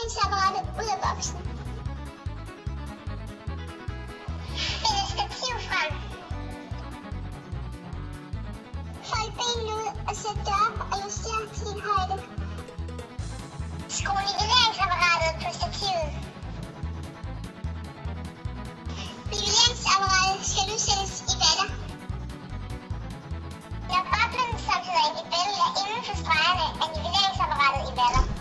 Nivellationsapparatet ud af boksen. Find et stativ frem. Fold benene ud og sæt det op og juster til din højde. Skru nivelleringsapparatet på stativet. Nivelleringsapparatet skal nu sættes i vatter. Når boblen, som hedder en libelle, er inden for stregerne, er nivelleringsapparatet i vatter.